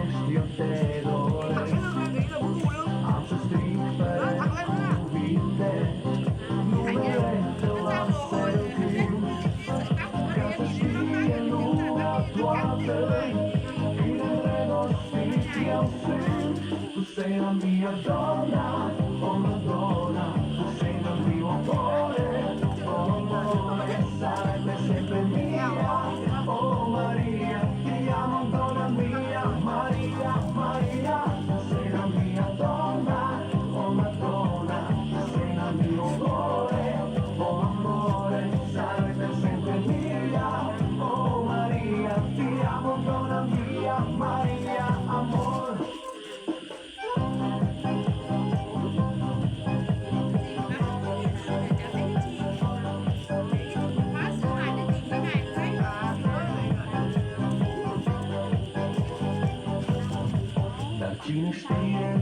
ești, eu te doresc. Am să strig fără cuvinte numele tău am să-l cânt, ca să știe lumea toată cât de îndrăgostit eu sunt. Tu sei la mia donna, oh Madonna, tu sei la mio amore, oh amore, sarebbe sempre mia, oh Maria, ti amo donna mia, Maria, Maria, tu sei la mia donna, oh Madonna, tu sei la mio amore, oh amore, sarebbe sempre mia, oh Maria, ti amo donna mia, Maria, amor. Dar cine știe,